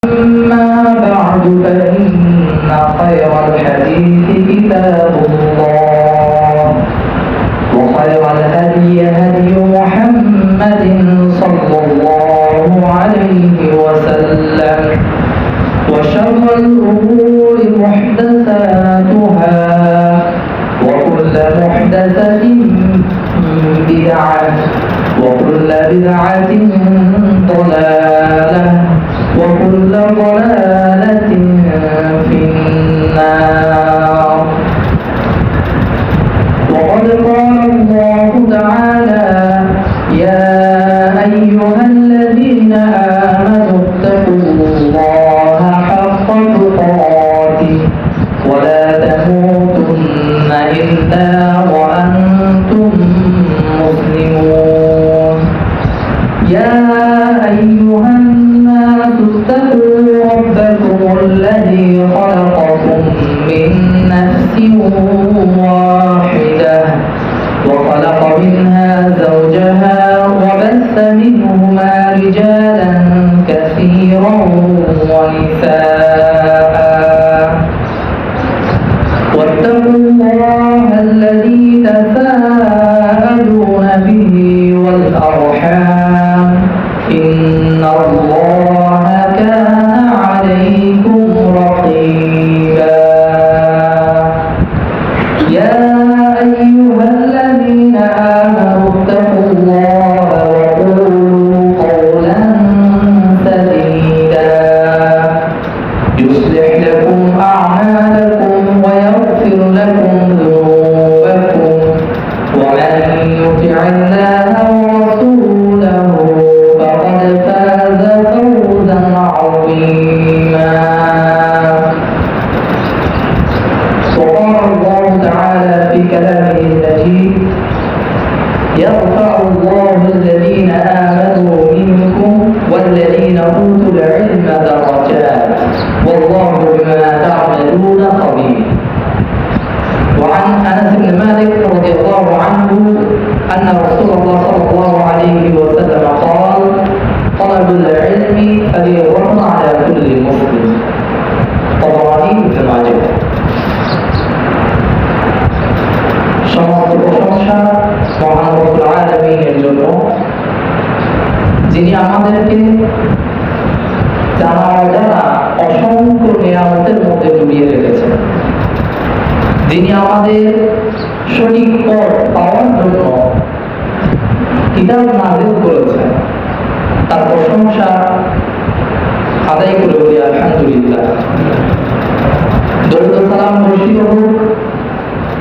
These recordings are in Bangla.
أما بعد فإن خير الحديث كتاب الله وخير الهدي هدي محمد صلى الله عليه وسلم وشر الأمور محدثاتها وكل محدثة بدعة وكل بدعة ضلالة وكل ضلالة في النار. وقد قال الله تعالى: يا أيها الذين آمنوا اتقوا الله حق تقاته ولا تموتن إلا وأنتم مسلمون. يا أيها الناس اتقوا ربكم الذي خلقكم من نفس واحدة وخلق منها زوجها وبث منهما رجالا كثيرا ونساء واتقوا الله الذي تساءلون به والأرحام إن الله كان عليكم رقيبا. يا أيها الذين آمنوا اتقوا الله وقولوا قولا سديدا يصلح لكم أعمالكم ويغفر لكم ذنوبكم ومن يطع الله ورسوله فقد فاز فوزا عظيما. وقال الله تعالى في كلامه المجيد: يرفع الله الذين آمنوا منكم والذين أوتوا العلم درجات والله بما تعملون خبير. وعن أنس بن مالك رضي الله عنه أن رسول الله صلى الله عليه وسلم قال: طلب العلم فريضة على كل مسلم. طبراني بن ماجه। সমস্ত প্রশংসা মহান রব্বুল আলামিনের জন্য, যিনি আমাদেরকে জানা অজানা অসংখ্য নিয়ামতের মধ্যে ডুবিয়ে রেখেছেন, যিনি আমাদের সঠিক পথ পাওয়ার জন্য কিতাব নাযিল করেছেন। তার প্রশংসা আদায় করে বলি আলহামদুলিল্লাহ। দরুদ ও সালাম বর্ষিত হোক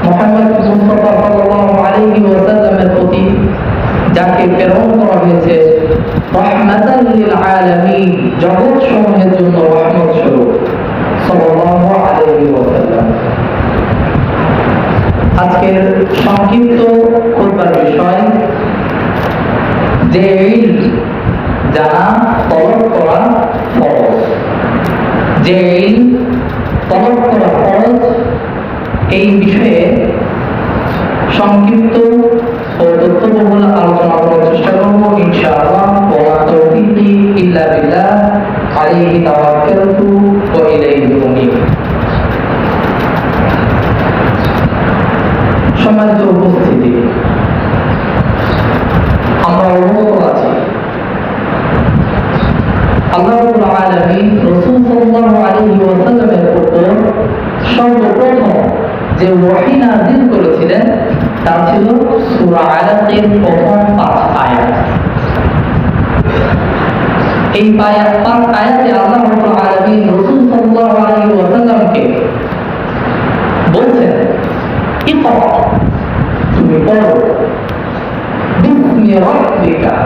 মুহাম্মদ মুস্তাফা সাল্লাল্লাহু আলাইহি ওয়াসাল্লামের প্রতি, যাকে প্রেরণ করা হয়েছে রাহমাতাল লিল আলামিন, জগৎ সমূহের জন্য রহমত স্বরূপ, সাল্লাল্লাহু আলাইহি ওয়াসাল্লাম। আজকের সংক্ষিপ্ত খুতবার বিষয় যে ইলম জানা তলব করা ফরজ। যে ইলম তলব করা ফরজ, এই বিষয়ে সংক্ষিপ্ত ও তথ্যবহুল আলোচনা করার চেষ্টা করব ইনশাআল্লাহ। ওয়া তাওফীকি ইল্লা বিল্লাহ, আলাইহি তাওয়াক্কালতু ওয়া ইলাইহি উনীব। সম্মানিত উপস্থিতি, আমরা অবগত আছি আল্লাহ রাব্বুল আলামিন রাসূল সাল্লাল্লাহু আলাইহি ওয়াসাল্লামের উপর সর্বপ্রথম যে ওহী নাযিল করেছিলেন তা ছিল সূরা আলাকের প্রথম 5 আয়াত। এই 5 আয়াতে আল্লাহ রাব্বুল আলামিন রাসূল সাল্লাল্লাহু আলাইহি ওয়াসাল্লামকে বলছেন, ইকরা, তুমি পড়ো, বিসমি রাব্বিকা,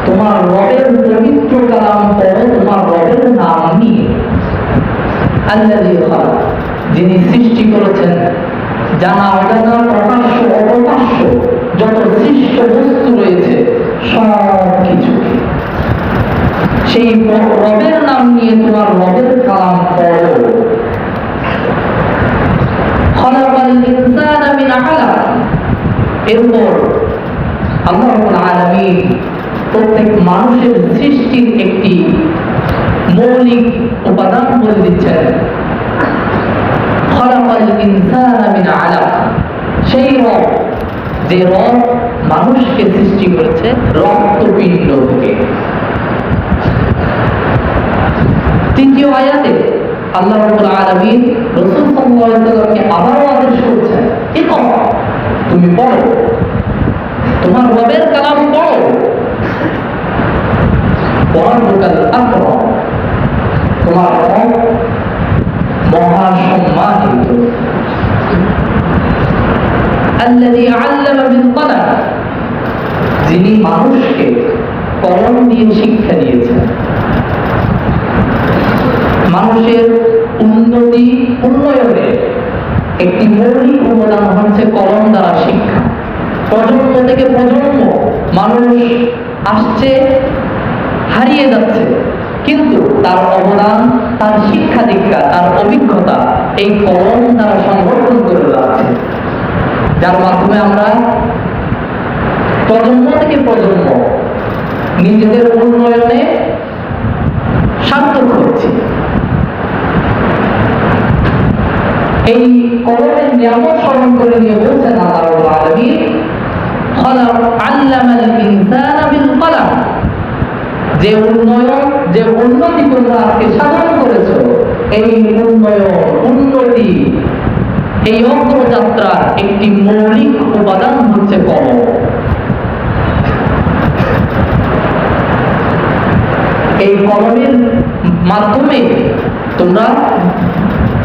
তোমার রবের পবিত্র কালাম পড়ো, তোমার রবের নাম নিয়ে। আল্লাযী খালাক, যিনি সৃষ্টি করেছেন জানা অজানা প্রকাশ্য অপ্রকাশ্য যত সৃষ্ট বস্তু রয়েছে সব কিছু। সেই রবের নাম নিয়ে তোমার রবের কালাম পড়ো। খালাকাল ইনসানা মিন আলাক, এরপর আল্লাহ রাব্বুল আলামিন প্রত্যেক মানুষের সৃষ্টির একটি মৌলিক উপাদান বলে দিচ্ছেন। খলাকাল ইনসানা মিন আলাক, সেই রব যে রব মানুষকে সৃষ্টি করেছে রক্তপিণ্ড থেকে। তৃতীয় আয়াতে আল্লাহ রাব্বুল আলামিন রাসূল সাল্লাল্লাহু আলাইহি ওয়াসাল্লামকে আবারও আদেশ করছেন, ইকরা, তুমি পড়ো, তোমার রবের কালাম পড়ো। ওয়ারাব্বুকাল আকরাম, তোমার রব মহা সম্মানিত। আল্লাযী আল্লামা বিল কলম, যিনি মানুষকে কলম দিয়ে শিক্ষা দিয়েছেন। মানুষের উন্নয়নে একটি মৌলিক উপাদান হচ্ছে কলম দ্বারা শিক্ষা। প্রজন্ম থেকে প্রজন্ম মানুষ আসছে, হারিয়ে যাচ্ছে, কিন্তু তার অবদান, তার শিক্ষা দীক্ষা, তার অভিজ্ঞতা এই কলম দ্বারা সংরক্ষণ করে যাচ্ছে, যার মাধ্যমে আমরা প্রজন্ম থেকে প্রজন্ম নিজেদের উন্নয়নে সার্থক হচ্ছে। এই কলমের নিয়ামত স্মরণ করে নিয়ে বলছেন আল্লাহ রাব্বুল আলামিন, খলাক আল্লামাল ইনসানা বিল কলম, যে উন্নয়ন, যে উন্নতি তোমরা আজকে সাধন করেছো, এই উন্নয়ন, উন্নতি, এই অগ্রযাত্রার একটি মৌলিক উপাদান হচ্ছে কলম। এই কলমের মাধ্যমে তোমরা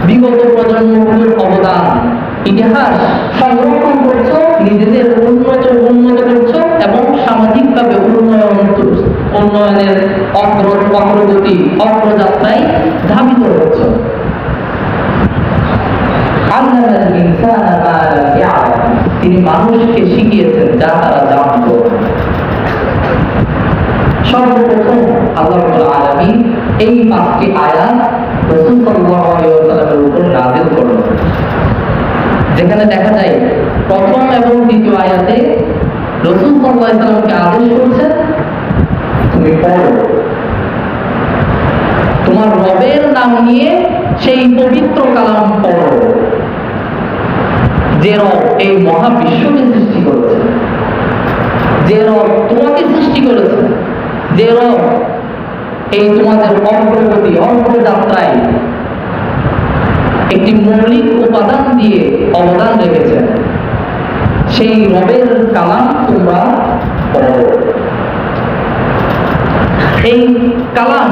বিগত প্রজন্মগুলোর অবদান, ইতিহাস সংরক্ষণ করছো, নিজেদের উন্নত করছো এবং সামাজিকভাবে উন্নয়নের অগ্রগতি, অগ্রযাত্রায় ধাবিত হচ্ছ। তিনি মানুষকে শিখিয়েছেন যা তারা জানত। সর্বপ্রথম আল্লাহ রাব্বুল আলামিন এই 5টি আয়াত রাসূল সাল্লাল্লাহু আলাইহি ওয়াসাল্লামের উপর নাযিল করলেন, যেখানে দেখা যায় প্রথম এবং দ্বিতীয় আয়াতে রাসূল সাল্লাল্লাহু আলাইহি ওয়াসাল্লামকে আদেশ করেছেন, তুমি পড়ো, তোমার রবের নাম নিয়ে সেই পবিত্র কালাম পড়ো, যে রব এই মহাবিশ্বকে সৃষ্টি করেছে, যে রব তোমাকে সৃষ্টি করেছে, যে রব এই তোমাদের অগ্রগতি, অগ্রযাত্রায় একটি মৌলিক উপাদান দিয়ে অবদান রেখেছে, সেই রবের কালাম তোমরা পড়ো। এই কালাম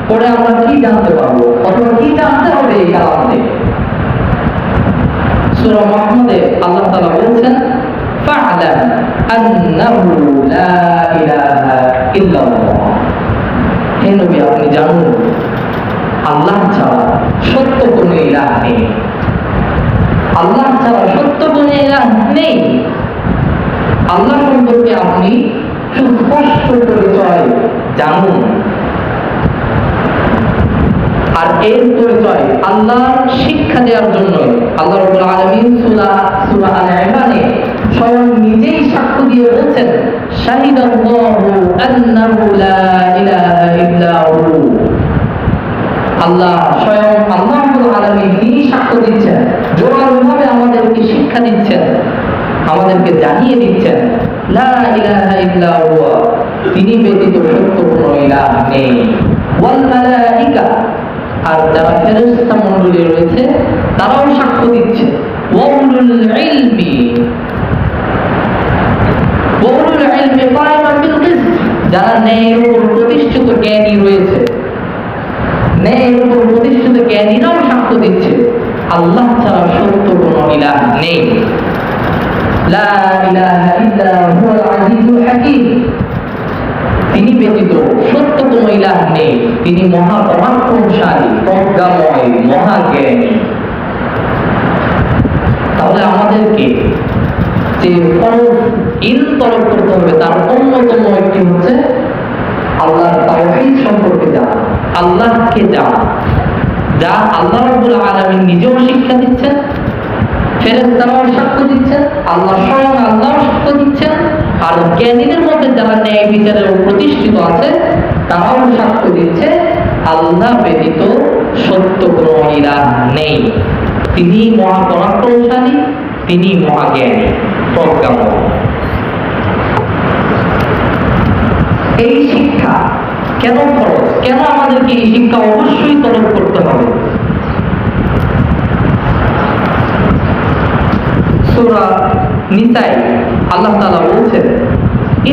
পড়ে আমরা কি জানতে পারবো, অথবা কি জানতে হবে এই কালাম থেকে? সূরা মুহাম্মাদে আল্লাহ তাআলা বলছেন, ফা'লাম আন্নাহু লা ইলাহা ইল্লাল্লাহ, হে নবী আপনি জানুন আল্লাহ ছাড়া সত্য কোনো ইলাহ নেই, আল্লাহ ছাড়া সত্য কোনো ইলাহ নেই। আল্লাহ সম্পর্কে আপনি সুস্পষ্ট পরিচয় জানুন। আর এর পরিচয় আল্লাহর শিক্ষা দেওয়ার জন্য আল্লাহ রাব্বুল আলামিন সূরা আল ইমরানে স্বয়ং নিজেই সাক্ষ্য দিয়ে বলছেন, শাহিদাল্লাহু আন্নাহু লা ইলাহা ইল্লা হু, আল্লাহ স্বয়ং আল্লাহ রাব্বুল আলামিন তিনি সাক্ষ্য দিচ্ছেন, জোরালোভাবে আমাদেরকে শিক্ষা দিচ্ছেন, আমাদেরকে জানিয়ে দিচ্ছেন, লা ইলাহা ইল্লা হুয়া, তিনি ব্যতীত সত্য কোনো ইলাহ নেই। ওয়াল মালাইকা, আর যারা ফেরেশতা মণ্ডলী রয়েছে তারাও সাক্ষ্য দিচ্ছে, ওয়া উলুল ইলমি, ওয়া উলুল ইলমি কায়িমান বিল কিসত, যারা ন্যায়ের উপর প্রতিষ্ঠিত জ্ঞানী রয়েছে, ন্যায়ের উপর প্রতিষ্ঠিত জ্ঞানীরাও সাক্ষ্য দিচ্ছে আল্লাহ ছাড়া সত্য কোনো ইলাহ নেই। লা ইলাহা ইল্লা হুয়াল আজিজুল হাকীম, তিনি ব্যতীত সত্য কোনো ইলাহ নেই, তিনি মহা পরাক্রমশালী, প্রজ্ঞাময়, মহাজ্ঞানী। তাহলে আমাদেরকে যে ফরজ ইলম তলব করতে হবে তার অন্যতম একটি হচ্ছে আল্লাহর তাওহীদ সম্পর্কে জানা, আল্লাহকে জানা, যা আল্লাহ রাব্বুল আলামিন নিজেও শিক্ষা দিচ্ছেন, ফেরেশতারাও সাক্ষ্য দিচ্ছেন, আল্লাহ স্বয়ং আল্লাহ সাক্ষ্য দিচ্ছেন, আর জ্ঞানীদের মধ্যে যারা ন্যায় বিচারে প্রতিষ্ঠিত আছে তারাও সাক্ষ্য দিচ্ছে আল্লাহ ব্যতীত সত্য কোনো ইলাহ নেই। তিনি মহাপরাক্রমশালী, তিনি মহাজ্ঞানী, প্রজ্ঞাময়। এই শিক্ষা কেন ফরজ? কেন আমাদেরকে এই শিক্ষা অবশ্যই তলব করতে হবে? সূরা নিসায় আল্লাহ তাআলা বলছেন,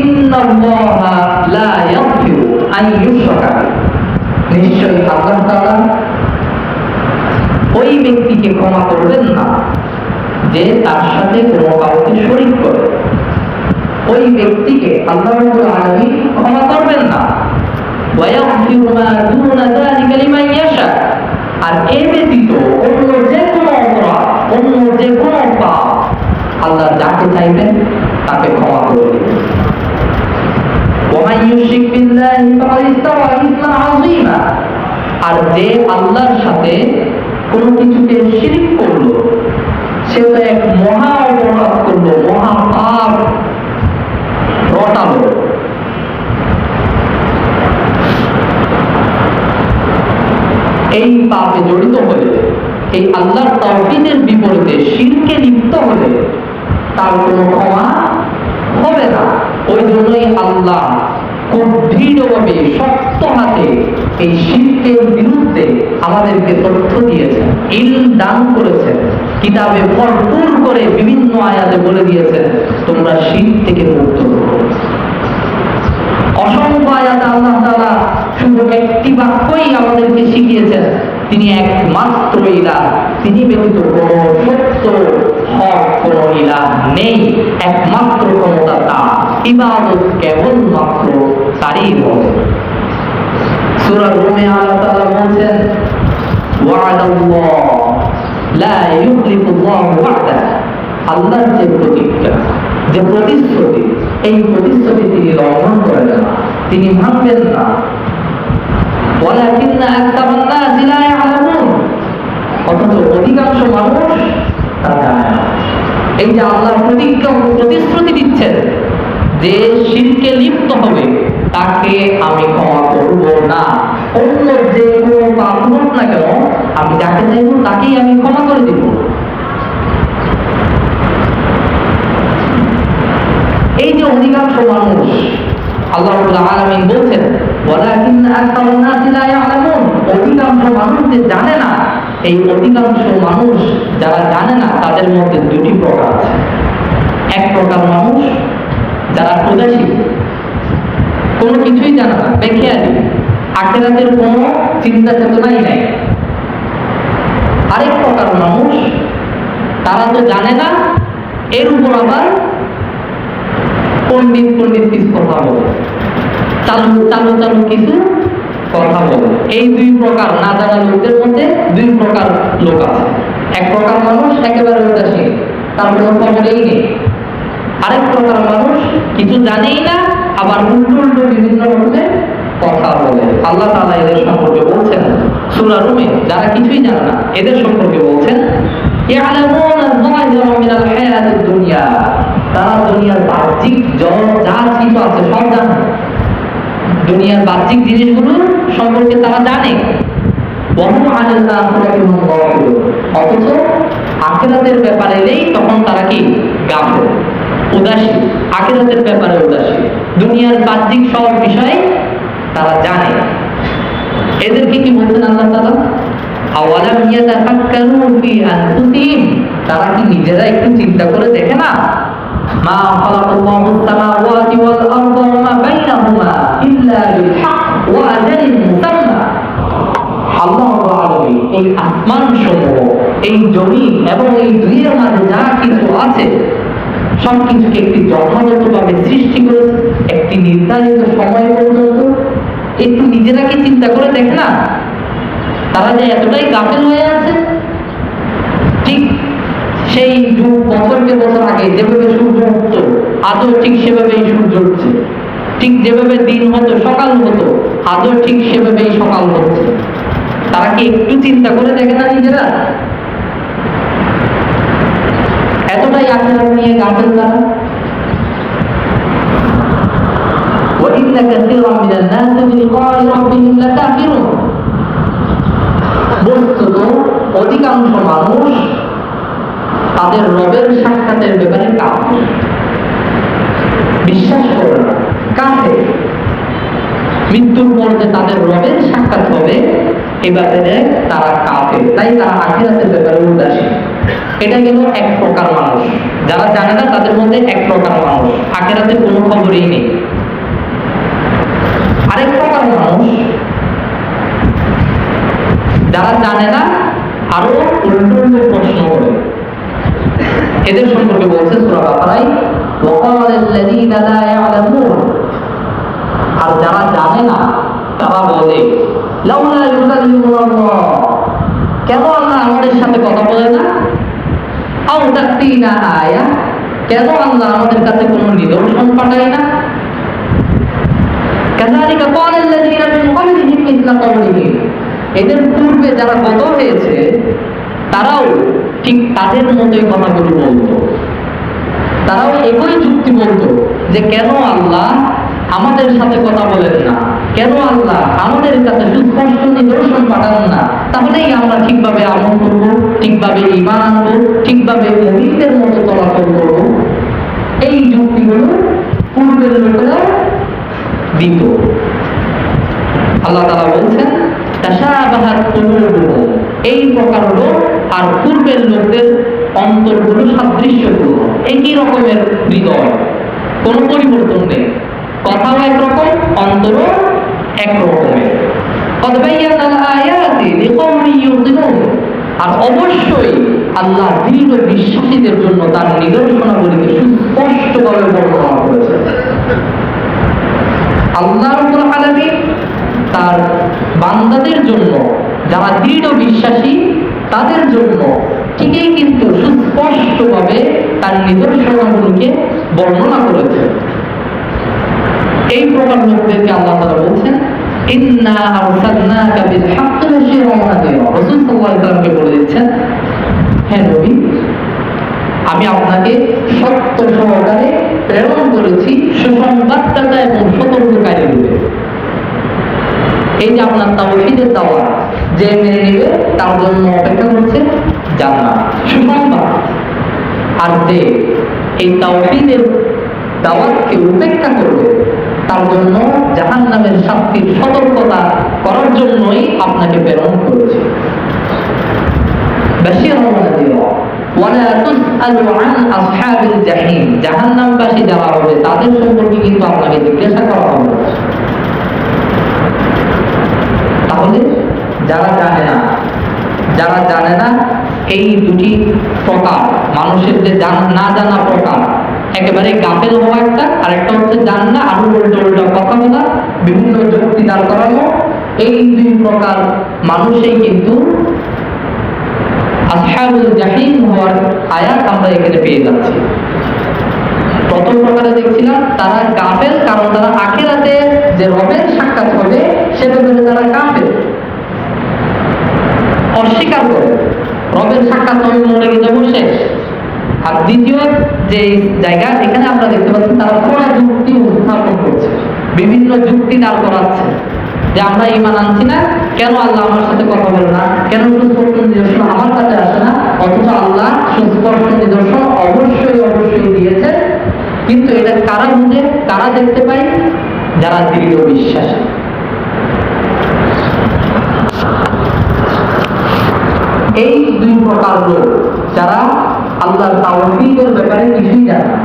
ইন্নাল্লাহা লা ইয়াগফিরু আন ইউশরাকা বিহি, নিশ্চয়ই আল্লাহ তাআলা ওই ব্যক্তিকে ক্ষমা করবেন না যে তার সাথে কোনো কাউকে শরীক করে। ওই ব্যক্তিকে আল্লাহ রাব্বুল আলামিন ক্ষমা করবেন না। ওয়া ইয়াগফিরু মা দুনা যালিকা লিমান ইয়াশা, আর এ ব্যতীত অন্য যে কোনো অপরাধ, অন্য যে কোনো পাপ আল্লাহ যাকে চাইবেন তাকে ক্ষমা করে দিবেন। ওয়া মান ইউশরিক বিল্লাহি ফাকাদ ইসতাওয়া ইসমান আযীমা, আর যে আল্লাহর সাথে কোনো কিছুকে শিরক করলো সে তো এক মহা অপরাধ করলো, মহা পাপ রটালো। এই পাপে জড়িত হলে, এই আল্লাহর তাওহীদের বিপরীতে শিরকে লিপ্ত হলে তার কোনো ক্ষমা হবে না। ওই জন্যই আল্লাহ খুব দৃঢ়ভাবে শক্ত হাতে এই শিরকের বিরুদ্ধে আমাদেরকে তথ্য দিয়েছেন, ইলম দান করেছেন, কিতাবে ভরপুর করে বিভিন্ন আয়াতে বলে দিয়েছেন তোমরা শিরক থেকে মুক্ত হও। অসংখ্য আয়াতে আল্লাহ তাআলা শুধু একটি বাক্যই আমাদেরকে শিখিয়েছেন, তিনি একমাত্র ইলাহ, তিনি ব্যতীত কোনো সত্য হক কোনো ইলাহ নেই, একমাত্র ক্ষমতা তার, ইবাদত কেবলমাত্র তারই হবে। সূরা রুমে আল্লাহ তাআলা বলছেন, ওয়া'দাল্লাহ লা ইউখলিফুল্লাহু ওয়া'দা, আল্লাহর যে প্রতিজ্ঞা, যে প্রতিশ্রুতি, এই প্রতিশ্রুতি তিনি লঙ্ঘন করেন না, তিনি ভাঙবেন না। ওয়ালাকিন্না আকতারান নাসি লা ইয়ালামুন, অথচ অধিকাংশ মানুষ তা জানে না। এই যে আল্লাহ প্রতিশ্রুতি দিচ্ছেন যে শিরকে লিপ্ত হবে তাকে আমি ক্ষমা করব না, অন্য যে কোনো পাপ হোক না কেন আমি যাকে চাইব তাকেই আমি ক্ষমা করে দিব। এই যে অধিকাংশ মানুষ, আল্লাহ রাব্বুল আলামিন বলছেন ওয়ালাকিন্না আকতারান নাসি লা ইয়ালামুন, অধিকাংশ মানুষ যে জানে না, এই অধিকাংশ মানুষ যারা জানে না তাদের মধ্যে দুটি প্রকার আছে। এক প্রকার মানুষ যারা উদাসীন, কোনো কিছুই জানে না, বেখেয়ালি, আখিরাতের কোনো চিন্তা চেতনাই নাই। আরেক প্রকার মানুষ, তারা তো জানে না, এর উপর আবার পণ্ডিত কিছু কথা বলে, চালু কিছু কথা বলে। এই দুই প্রকার না জানা লোকদের মধ্যে দুই প্রকার লোক আছে। এক প্রকার মানুষ একেবারে উদাসীন, তার কোনো খবরেই নেই। আরেক প্রকার মানুষ কিছু জানেই না, আবার উল্টো বিভিন্ন রকমের কথা বলে। আল্লাহ তাআলা এদের সম্পর্কে বলছেন সূরা রুমে, যারা কিছুই জানে না এদের সম্পর্কে বলছেন, ইয়ালামুনা যাহিরা মিনাল হায়াতিদ দুনিয়া, তারা দুনিয়ার বাহ্যিক যা কিছু আছে সব জানে, দুনিয়ার বাহ্যিক জিনিসগুলো সম্পর্কে তারা জানে। ওয়াহুম আনিল আখিরাতি হুম গাফিলুন, অথচ আখিরাতের ব্যাপারে এলেই তখন তারা কি গাফিল, উদাসীন, আখিরাতের ব্যাপারে উদাসীন, দুনিয়ার বাহ্যিক সব বিষয় তারা জানে। এদেরকে কি বলছেন আল্লাহ তাআলা? আওয়ালাম ইয়াতাফাক্কারু ফি আনফুসিহিম, তারা কি নিজেরা একটু চিন্তা করে দেখে না? মা খালাকাল্লাহুস সামাওয়াতি ওয়াল আরদা ওয়া মা বাইনাহুমা ইল্লা বিল হক ওয়া আজালিন মুসাম্মা, আল্লাহ রাব্বুল আলামিন এই আসমান সমূহ, এই জমিন এবং এই দুনিয়ার মাঝে যা কিছু আছে সবকিছুকে একটি যথাযথভাবে সৃষ্টি করেছে, একটি নির্ধারিত সময় পর্যন্ত। একটু নিজেরা কি চিন্তা করে দেখে না তারা যে এতটাই গাফিল হয়ে আছে? ঠিক সেই বছরকে বছর আগে যেভাবে সূর্য উঠত, আজও ঠিক সেভাবেই সূর্য উঠছে, ঠিক যেভাবে দিন হতো সকাল হতো, আজও ঠিক সেভাবেই সকাল হচ্ছে। তারা কি একটু চিন্তা করে দেখে না নিজেরা? এতটাই আখিরাত নিয়ে গাফিল তারা। وَإِنَّ كَثِيرًا مِنَ النَّاسِ بِلِقَاءِ رَبِّهِمْ لَكَافِرُونَ, বস্তুত অধিকাংশ মানুষ তাদের রবের সাক্ষাতের ব্যাপারে কাফের, বিশ্বাস করে না, কাফের। মৃত্যুর পর যে তাদের রবের সাক্ষাৎ হবে এ ব্যাপারে তারা কাফের, তাই তারা আখিরাতের ব্যাপারে উদাসীন। এটা গেল এক প্রকার মানুষ, যারা জানে না তাদের মধ্যে এক প্রকার মানুষ, আখিরাতের কোনো খবরই নেই। আরেক প্রকার মানুষ যারা জানে না, আরো উল্টো উল্টো প্রশ্ন করে। এদের সম্পর্কে বলছে সূরা বাকারায়, ওয়াকালাল্লাযীনা লা ইয়ালামুন, আর যারা জানে না তারা বলে লাউলা ইউকাল্লিমুনাল্লাহ, কেন আল্লাহ আমাদের সাথে কথা বলে না? আও তা'তিনা আয়া, কেন আল্লাহ আমাদের কাছে কোনো নিদর্শন পাঠায় না? কাযালিকা ক্বালাল্লাযীনা মিন ক্বাবলিহিম মিসলা ক্বাওলিহিম, এদের পূর্বে যারা গত হয়েছে তারাও ঠিক তাদের মতোই কথাগুলো বলতো। তারাও একই যুক্তি বলতো যে কেন আল্লাহ আমাদের সাথে কথা বলেন না, কেন আল্লাহ আমাদের কাছে সুস্পষ্ট নিদর্শন পাঠান না, তাহলেই আমরা ঠিকভাবে আমল করব, ঠিকভাবে ঈমান আনবো, ঠিকভাবে মুমিনদের মতো চলাচল করব। এই যুক্তিগুলো পূর্বের লোকেরা দিত। আল্লাহ তাআলা বলছেন তাশাবাহাত কুলুবুহুম, এই প্রকার লোক আর পূর্বের লোকদের অন্তরগুলো সাদৃশ্যপূর্ণ, একই রকমের হৃদয়, কোনো পরিবর্তন নেই, কথাও একরকম, অন্তরও একরকমের। ক্বাদ বায়্যানাল আয়াতি লিকাওমিন ইউকিনুন, আর অবশ্যই আল্লাহ দৃঢ় বিশ্বাসীদের জন্য তার নিদর্শনাবলীকে সুস্পষ্টভাবে বর্ণনা করেছেন। আল্লাহ রাব্বুল আলামিন তার বান্দাদের জন্য, যারা দৃঢ় বিশ্বাসী তাদের জন্য ঠিকই কিন্তু সুস্পষ্টভাবে তার নিদর্শনাগুলোকে বর্ণনা করেছেন। এই প্রকার লোকদেরকে আল্লাহ তাআলা বলছেন ইন্না আরসালনাকা বিল হাক্কি বাশীরান ওয়া নাযীরা, রাসূল সাল্লাল্লাহু আলাইহি ওয়াসাল্লামকে বলে দিচ্ছেন, হে নবী, আমি আপনাকে সত্য সহকারে প্রেরণ করেছি সুসংবাদদাতা এবং সতর্ককারী রূপে। এই যে আপনার তাওহীদের দাওয়াত যে মেনে নেবে তার জন্য অপেক্ষা করছে জান্নাত, সুসংবাদ। আর যে এই তাওহীদের দাওয়াতকে উপেক্ষা করবে তার জন্য জাহান্নামের শাস্তির সতর্কতা করার জন্যই আপনাকে প্রেরণ করেছে। বাশীরান ওয়া নাযীরা ওয়ালা তুসআলু আন আসহাবিল জাহিম, জাহান্নামবাসী যারা হবে তাদের সম্পর্কে কিন্তু আপনাকে জিজ্ঞাসা করা হবে। তাহলে যারা জানে না এই দুটি প্রকার মানুষের, যে না জানা প্রকার, একেবারে গাফেল হওয়া একটা, আর একটা হচ্ছে জানা আরো উল্টো উল্টো কথা বলা, বিভিন্ন যুক্তি দাঁড় করানো, এই দুই প্রকার মানুষই কিন্তু আসহাবুল জাহিম হওয়ার আয়াত আমরা এখানে পেয়ে যাচ্ছি। প্রথম প্রকারে দেখছিলাম তারা গাফেল, কারণ তারা আখিরাতে যে রবের সাক্ষাৎ হবে সেটা বলে তারা কাফের, অস্বীকার করে, রবের সাক্ষাৎ হবে মরে যাবো শেষ। আর দ্বিতীয় যে জায়গা, এখানে আমরা দেখতে পাচ্ছি তারা পুরো যুক্তি উত্থাপন করছে, বিভিন্ন যুক্তি দাঁড় করাচ্ছে যে আমরা ঈমান আনছি না, কেন আল্লাহ আমার সাথে কথা বলে না, কেন সুস্পষ্ট নিদর্শন আমার কাছে আসে না, অথচ আল্লাহ সুস্পষ্ট নিদর্শন অবশ্যই দিয়েছে। কিন্তু এটা কারা বুঝে, কারা দেখতে পায়? যারা দৃঢ় বিশ্বাসী। এই দুই প্রকার লোক যারা আল্লাহর তাওহীদের ব্যাপারে কিছুই জানে না।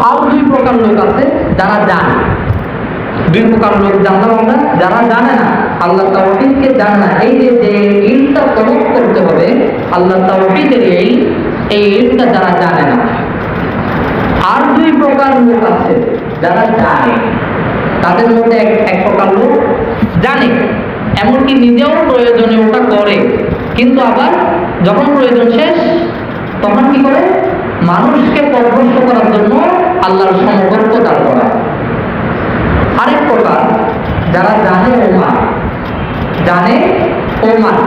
আর দুই প্রকার লোক আছে যারা জানে। দুই প্রকার লোক জানলাম আমরা, যারা জানে না, আল্লাহ তাওহীদকে জানে না। এই যে ইলমটা তলব করতে হবে আল্লাহ তাওহীদের, এই ইলমটা যারা জানে না। আর দুই প্রকার লোক আছে যারা জানে। তাদের মধ্যে এক প্রকার লোক জানে, এমনকি নিজেও প্রয়োজনে ওটা করে, কিন্তু আবার যখন প্রয়োজন শেষ তখন কি করে? মানুষকে পথভ্রষ্ট করার জন্য আল্লাহর সমকক্ষ দাঁড় করা। আরেক প্রকার যারা জানে ও মানে।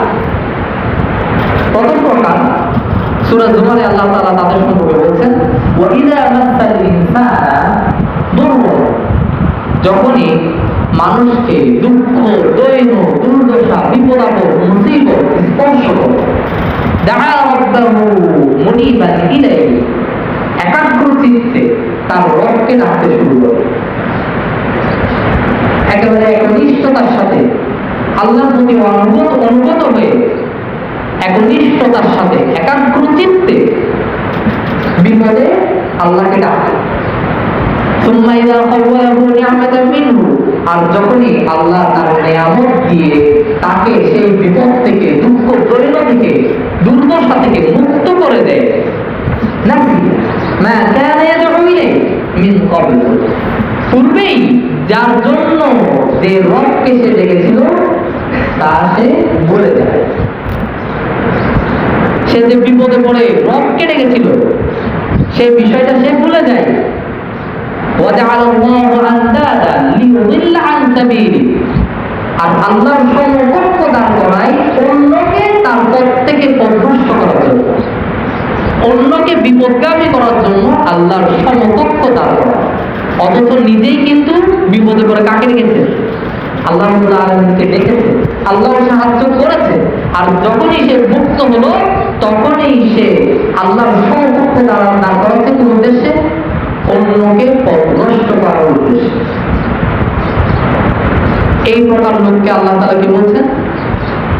প্রথম প্রকার সূরা জুমারে আল্লাহ তাআলা তাদের সম্পর্কে বলছেন, ওয়া ইযা মাসাল ইনসানা দুররুন, যখনই মানুষকে দুঃখ, দৈন্য, দুর্দশা, বিপদ আপদ, মুসিবত স্পর্শ করে। দাআ রাব্বাহু মুনিবান ইলাইহি, একাগ্র চিত্তে তার রবকে ডাকতে শুরু করে, একেবারে একনিষ্ঠতার সাথে আল্লাহর প্রতি অনুগত হয়ে একনিষ্ঠতার সাথে একাগ্র চিত্তে বিপদে আল্লাহকে ডাকে। সুম্মা ইযা খাওয়ালাহু নি'মাতাম মিনহু, আর যখনই আল্লাহ তার নিয়ামত দিয়ে তাকে সেই বিপদ থেকে, দুঃখ দৈন্য থেকে, দুর্দশা থেকে মুক্ত করে দেয়, নাসি মা কানা ইয়াদউ ইলাইহি মিন ক্বাবল, পূর্বেই যার জন্য যে রবকে সে ডেকেছিল তা সে ভুলে যায়। সে যে বিপদে পড়ে রবকে ডেকেছিল সেই বিষয়টা সে ভুলে যায়। ওয়াজআলাল্লাহু আনদাদা লিয়ুদিল্লা আন সাবিলি, আর আল্লাহর সমকক্ষ দান করায় অন্যকে তার পথ থেকে পথভ্রষ্ট করার জন্য, অন্যকে বিপদগামী করার জন্য আল্লাহর সমকক্ষ দান করা, অথচ নিজেই কিন্তু বিপদে পড়ে কাকে ডেকেছে? আল্লাহ রাব্বুল আলামিনকে ডেকেছে, আল্লাহ সাহায্য করেছে। আর যখনই সে মুক্ত হলো তখনই সে আল্লাহর সমকক্ষ দান করাচ্ছে কোন উদ্দেশ্যে? অন্যকে পথভ্রষ্ট করার উদ্দেশ্যে। এই প্রকার লোককে আল্লাহ তাআলা কি বলছেন?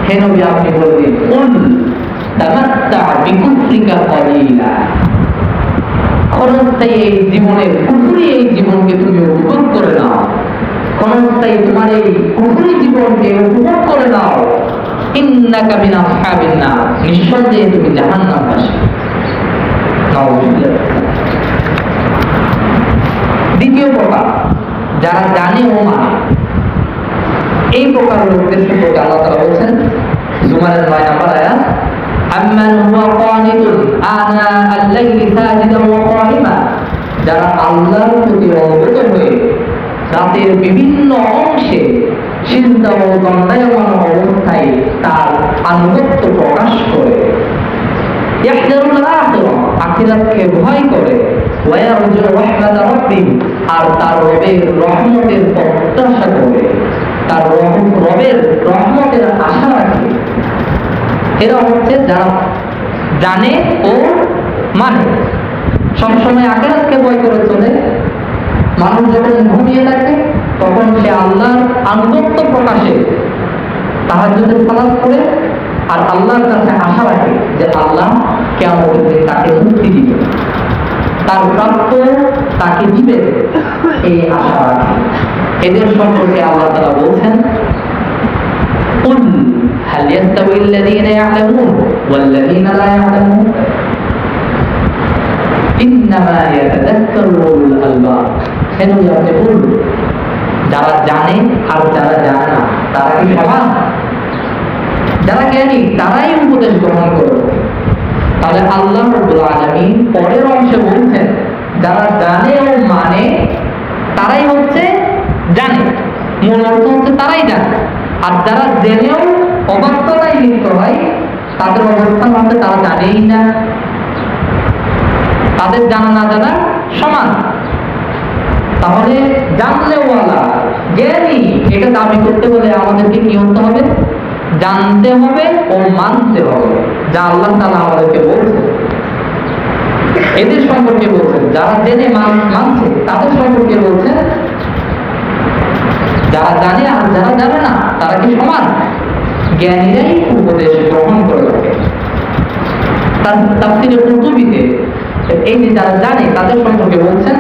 হে নবী, আপনি বলবেন কুল তামাত্তা বিকুফরিকা কলিলা, ক্ষণস্থায়ী এই জীবনের কুফরি, এই জীবনকে তুমি উপভোগ করে নাও, ক্ষণস্থায়ী তোমার এই কুফরি জীবনকে উপভোগ করে নাও। ইন্নাকা মিন আসহাবিন নার, নিঃসন্দেহে তুমি জাহান্নামবাসী। নাউযুবিল্লাহ। দ্বিতীয় প্রকার, যারা জানে ও মানে, এই প্রকার লোকদের সম্পর্কে আল্লাহ তাআলা বলছেন জুমারের 9 নম্বর আয়াত, আম্মান হুয়া কানিতুন আনা আল-লাইলি সাজিদান ওয়া কাইমা, যারা আল্লাহর প্রতি অবগত হয়ে রাতের বিভিন্ন অংশে সিজদা ও দণ্ডায়মান অবস্থায় তার আনুগত্য প্রকাশ করে, ইয়াহজারুল আখিরা, আখিরাতকে ভয় করে, ওয়া ইয়ারজু রাহমাত রাব্বিহি, আর তার রবের রহমতের প্রত্যাশা করে, তার রবের রহমতের আশা রাখে। এরা হচ্ছে যারা জানে ও মানে, সবসময় আখিরাতকে ভয় করে চলে। মানুষ যখন ঘুমিয়ে থাকে তখন সে আল্লাহর আনুগত্য প্রকাশে তাহাজ্জুদের সালাত করে আর আল্লাহর কাছে আশা রাখে যে আল্লাহ কিয়ামতের দিন তাকে মুক্তি দিবে, তার প্রাপ্য তাকে দিবে, এই আশা রাখে। এদের সম্পর্কে আল্লাহ তাআলা বলছেন কুল হাল ইয়াস্তাউইল্লাযীনা ইয়া'লামুন ওয়াল্লাযীনা লা ইয়া'লামুন ইন্নামা ইয়াতাযাক্কারু উলুল আলবাব, কেন আপনি বলুন যারা জানে আর যারা জানে না তারা কি সমান? যারা জ্ঞানী তারাই উপদেশ গ্রহণ করবে। তাহলে আল্লাহ রাব্বুল আলামিন পরের অংশে বলছেন যারা জানে ও মানে তারাই হচ্ছে জানে, মূল অর্থ হচ্ছে তারাই জানে। আর যারা জেনেও অবাস্তবতায় লিপ্ত হয় তাদের অবস্থান হচ্ছে তারা জানেই না, তাদের জানা না জানা সমান। তাহলে জানলেওয়ালা জ্ঞানী এটা দাবি করতে হলে আমাদেরকে কি হতে হবে? জানতে হবে ও মানতে হবে যা আল্লাহ তাআলা আমাদেরকে বলছে। এদের সম্পর্কে বলছেন যারা জেনে মানছে, তাদের সম্পর্কে বলছেন যারা জানে আর যারা জানে না তারা কি সমান? জ্ঞানীরাই উপদেশ গ্রহণ করে থাকে। তাফসীরে কুরতুবীতে এই যে যারা জানে তাদের সম্পর্কে বলছেন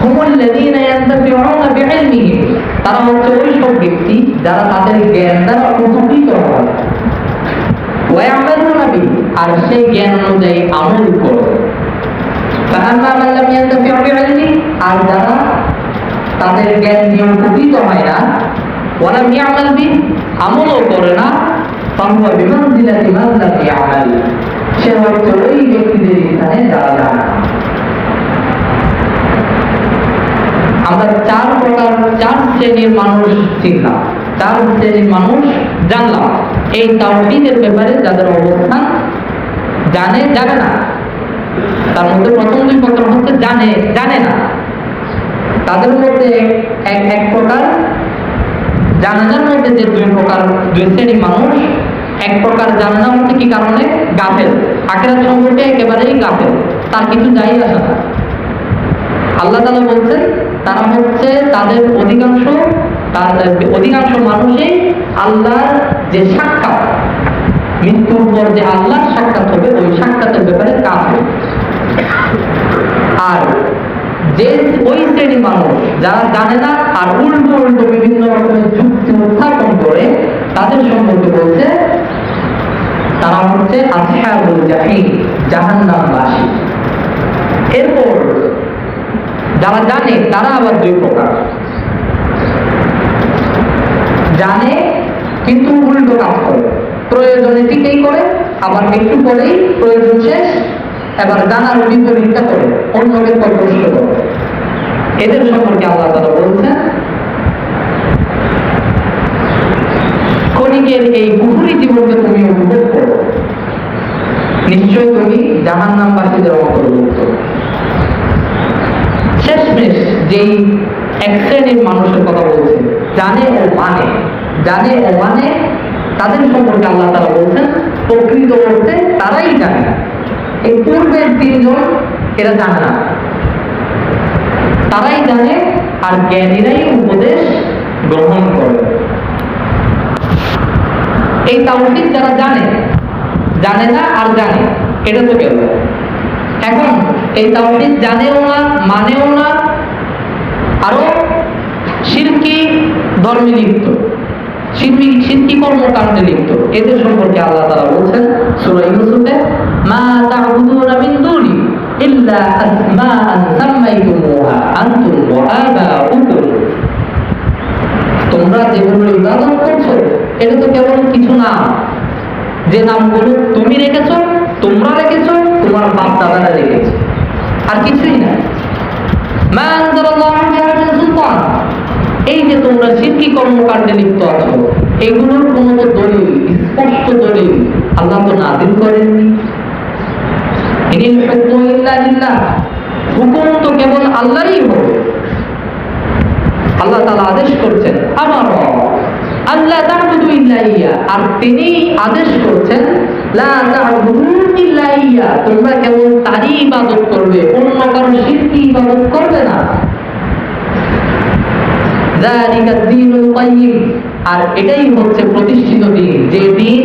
হুমুল্লাযীনা ইয়ান্তাফিউনা বিইলমিহিম, তারা হচ্ছে ওই সব ব্যক্তি যারা তাদের জ্ঞান দ্বারা উপকৃত হয়, ওয়া ইয়ামালুনা বিহি, আর সেই জ্ঞান অনুযায়ী আমল করে। ফাআম্মা মান লাম ইয়ান্তাফিউ বিইলমিহি, আর যারা তাদের জ্ঞান দিয়ে উপকৃত হয় না, ওয়া লাম ইয়ামাল বিহি, আমলও করে না, ফাহুয়া বিমানজিলাতি মান লাম ইয়ামাল, সে হচ্ছে ওই ব্যক্তিদের স্থানে যারা জানে না। আমরা চার শ্রেণীর মানুষ চিনলাম, 4 শ্রেণীর মানুষ জানলাম এই তাওহীদের ব্যাপারে, যাদের অবস্থান জানে জানে না। তার মধ্যে প্রথম 2 প্রকার হচ্ছে জানে জানে না। তাদের মধ্যে এক প্রকার জানাজার মধ্যে যে দুই শ্রেণী মানুষ, এক প্রকার জানাজা হচ্ছে কি কারণে গাফেল, আখিরাত সম্পর্কে একেবারেই গাফেল, তার কিছু যাই আসে না। আল্লাহ তাআলা বলছেন তারা হচ্ছে তাদের অধিকাংশ মানুষই আল্লাহর যে সাক্ষাৎ, মৃত্যুর পর যে আল্লাহর সাক্ষাৎ হবে ওই সাক্ষাতের ব্যাপারে কাফের। আর যে ওই শ্রেণী মানুষ যারা জানে না আর উল্টো বিভিন্ন রকমের যুক্তি উত্থাপন করে, তাদের সম্পর্কে বলছে তারা হচ্ছে আসহাবুল জাহিম, জাহান্নামবাসী। এরপর যারা জানে তারা আবার দুই প্রকার, জানে কিন্তু উল্টো কাজ করে, প্রয়োজনে ঠিকই করে, আবার একটু পরেই প্রয়োজন শেষ এবার জানার বিপরীতটা করে, অন্যকে প্রশ্ন করে। এদের সম্পর্কে আল্লাহ তাআলা বলছেন ক্ষণিকের এই কুফরি জীবনকে তুমি উপভোগ করো, নিশ্চয় তুমি জাহান্নামবাসীদের অন্তর্ভুক্ত। শেষমেশ যেই এক শ্রেণীর মানুষের কথা বলছে, জানে ও মানে, তাদের সম্পর্কে আল্লাহ তাআলা বলছেন প্রকৃত অর্থে তারাই জানে। এই পূর্বের তিনজন এরা জানে না, তারাই জানে আর জ্ঞানীরাই উপদেশ গ্রহণ করে। এই তাওহীদ যারা জানে না আর জানে, এটা তো কেউ। এখন এই তাওহীদ জানেও না, মানেও না, আরো শিরকি ধর্মে লিপ্ত, শিরকি কর্মকাণ্ডে লিপ্ত, এদের সম্পর্কে আল্লাহ তাআলা বলছেন সূরা ইউসুফে, মা তা'বুদুনা মিন দুনি ইল্লা আসমাআন সাম্মাইতুমুহা আনতুম ওয়া আবাউকুম, তোমরা যেগুলো ইবাদত করছো এটা তো কেবল কিছু নাম, যে নামগুলো তুমি রেখেছো, তোমরা রেখেছো, তোমার বাপ দাদারা রেখেছে, আর কিছুই না। মা আনজালাল্লাহু বিহা মিন সুলতান, এই যে তোমরা শিরকি কর্মকাণ্ডে লিপ্ত আছো, এগুলোর কোনো তো দলিল, স্পষ্ট দলিল আল্লাহ তো নাযিল করেননি। ইনিল হুকমু ইল্লা লিল্লাহ, হুকুম তো কেবল আল্লাহরই হবে। আল্লাহ তাআলা আদেশ করছেন আমার আল্লাহ তা'বুদু ইল্লা ইয়া, আর তিনি আদেশ করছেন লা তা'বুদু ইল্লা ইয়া, তোমরা কেবল তারই ইবাদত করবে, অন্য কারো শিরকি ইবাদত করবে না। যালিকা দ্বীনুল কাইয়্যিম, আর এটাই হচ্ছে প্রতিষ্ঠিত দিন, যে দিন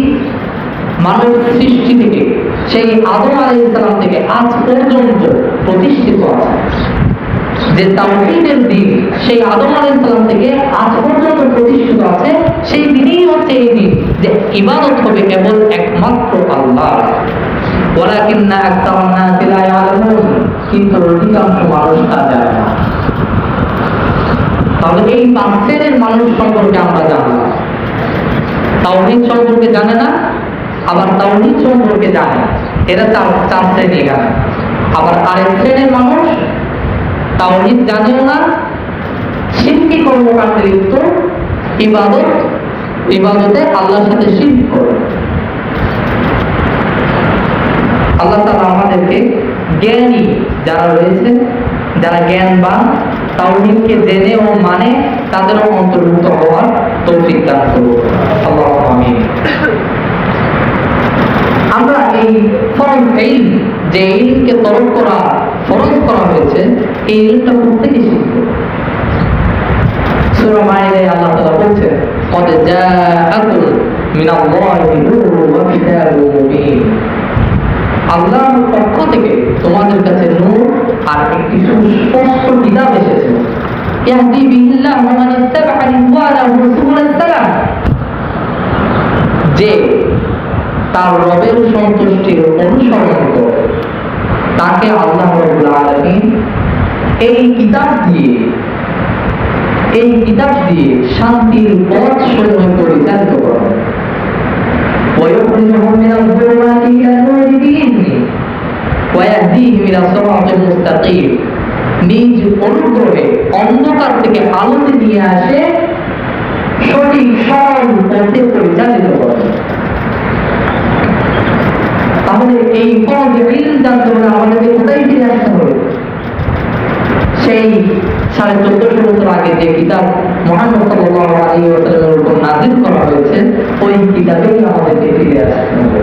মানব সৃষ্টি থেকে সেই আদম আলাইহিস সালাম থেকে আজ পর্যন্ত প্রতিষ্ঠিত আছে। যে তাওহীদের দিন সেই আদম আলাইহিস সালাম থেকে আজ পর্যন্ত প্রতিষ্ঠিত আছে, সেই দিনই হচ্ছে এই দিন যে ইবাদত হবে কেবল একমাত্র আল্লাহ। ওয়ালাকিন্না আকতারুন নাসি লা ইয়ালামুন, কিন্তু অধিকাংশ মানুষ তা জানে না। তাহলে এই পাঁচ শ্রেণীর মানুষ সম্পর্কে আমরা জানলাম, তাওহীদ সম্পর্কে জানে না, আবার তাওহীদ সম্পর্কে জানে, এরা চার শ্রেণী জানে। আবার আরেক শ্রেণীর মানুষ তাওহীদ জানেও না, শিরকি কর্মকাণ্ডে লিপ্ত, ইবাদতে আল্লাহর সাথে শিরক করে। আল্লাহ তাআলা আমাদেরকে জ্ঞানী যারা রয়েছে, যারা জ্ঞানবান, তাওহীদকে জেনে ও মানে, তাদেরও অন্তর্ভুক্ত হওয়ার তৌফিক দান করুন। আল্লাহুম্মা আমিন। আমরা এই ফরজ ইলম, যে ইলমকে তলব করা ফরজ করা হয়েছে, এই ইলমটা প্রত্যেকে শিখব। সূরা মাইদায় আল্লাহ তাআলা বলছেন قد جاءكم من الله نور وكتاب مبين, আল্লাহর পক্ষ থেকে তোমাদের কাছে নূর আর একটি সুস্পষ্ট কিতাব এসেছে। ইয়াহদি বিল্লাহু মান ইত্তাবা'a রিদওয়ানাহু সুবুলাস সালাম, যে তার রবের সন্তুষ্টির অনুসরণ করে তাকে আল্লাহ রাব্বুল আলামিন এই কিতাব দিয়ে শান্তির পথ সমূহ পরিচালিত করেন। ويخرجهم من الظلمات إلى النور بإذنه ويهديهم إلى صراط مستقيم, নিজ অনুগ্রহে অন্ধকার থেকে আলোতে নিয়ে আসে, সঠিক সরল পথে পরিচালিত করে। তাহলে এই ফরজ ইলম জানতে হলে আমাদেরকে কোথায় ফিরে আসতে হবে? সেই 1450 বছর আগে যে কিতাব মুহাম্মদ সাল্লাল্লাহু আলাইহি ওয়াসাল্লামের উপর নাযিল করা হয়েছে, ওই কিতাবেই আমাদেরকে ফিরে আসতে হবে।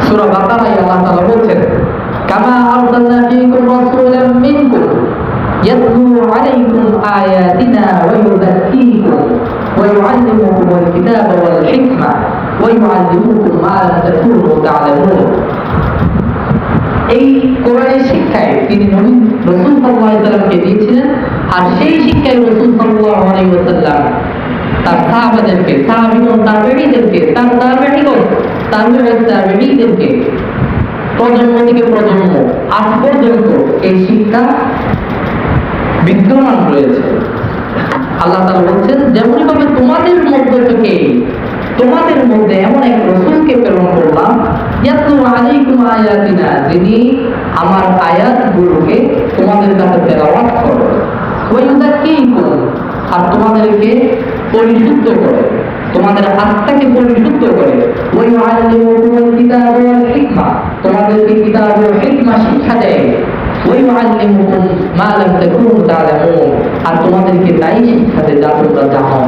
সূরা বাকারায় আল্লাহ তাআলা বলছেন, কামা আরসালনা ফীকুম রাসূলাম মিনকুম ইয়াতলু আলাইকুম আয়াতিনা ওয়া ইউযাক্কিকুম ওয়া ইউআল্লিমুকুমুল কিতাবা ওয়াল হিকমা ওয়া ইউআল্লিমুকুম মা লাম তাকুনু তা'লামুন। এই কোরআনের শিক্ষায় তিনি নবী রাসূল সাল্লাল্লাহু আলাইহি ওয়াসাল্লামকে দিয়েছিলেন, আর সেই শিক্ষায় রাসূল সাল্লাল্লাহু আলাইহি ওয়াসাল্লাম তার সাহাবাদেরকে, সাহাবীগণ, তাবেঈদেরকে, তার তাবেঈগণ, তাবেঈদেরকে প্রজন্ম থেকে প্রজন্ম আজ পর্যন্ত এই শিক্ষা বিদ্যমান রয়েছে। আল্লাহ তাআলা বলছেন, যেমনি ভাবে তোমাদের মধ্য থেকে তোমাদের মধ্যে এমন এক রাসূলকে প্রেরণ করলাম, ইয়াতলু আলাইকুম আয়াতিনা, যিনি আমার আয়াতগুলোকে তোমাদের কাছে তেলাওয়াত করে, ওয়া ইউযাক্কিকুম, আর তোমাদেরকে পরিশুদ্ধ করে, তোমাদের আত্মাকে পরিশুদ্ধ করে, ওয়া ইউআল্লিমুকুমুল কিতাবা ওয়াল হিকমা, তোমাদেরকে কিতাব ও হিকমা শিক্ষা দেয়, ওয়া ইউআল্লিমুকুম মা লাম তাকুনু তা'লামুন, আর তোমাদেরকে তাই শিক্ষা দেয় যা তোমরা জানো।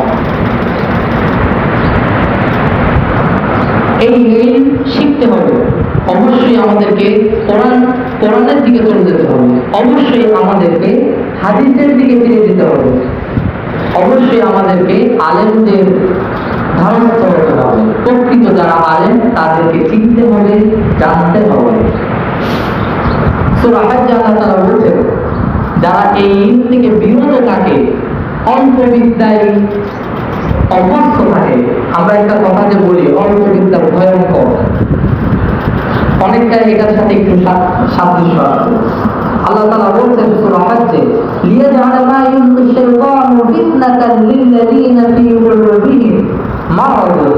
এই ইলম শিখতে হবে। অবশ্যই আমাদেরকে কোরআনের দিকে চলে যেতে হবে, অবশ্যই আমাদেরকে হাদিসের দিকে ফিরে যেতে হবে, অবশ্যই আমাদেরকে আলেমদের ধারস্থ হতে হবে। প্রকৃত যারা আলেম তাদেরকে চিনতে হবে, জানতে হবে। সূরা হজ্জ আল্লাহ তাআলা বলেছেন, যারা এই ইলম থেকে বিরত থাকে, অল্প বিদ্যায় অভ্যস্ত থাকে। আমরা একটা কথা যে বলি, অল্প বিদ্যা ভয়ঙ্কর, অনেকটা এটার সাথে একটু সাদৃশ্য আছে। আল্লাহ তাআলা বলছেন সূরা হজ্জে, লিয়াজআলা মা ইউলকি শাইতানু ফিতনাতাল লিল্লাযীনা ফী কুলুবিহিম মারাদুন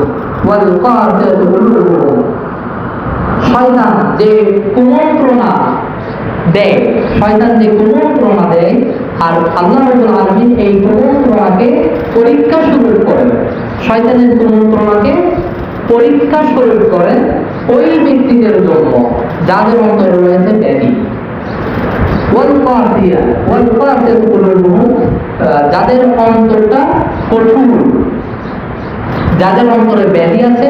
ওয়াল কাসিয়াতু কুলুবুহুম। শয়তান যে কুমন্ত্রণা দেয়, শয়তান যে কুমন্ত্রণা দেয়, আর আল্লাহ রাব্বুল আলামিন এই কুমন্ত্রণাকে পরীক্ষা স্বরূপ করেন, শয়তানের কুমন্ত্রণাকে পরীক্ষা স্বরূপ করেন ওই ব্যক্তিদের জন্য যাদের অন্তরে রয়েছে ব্যাধি। যাদের অন্তরটা কঠোর, যাদের অন্তরে ব্যাধি আছে,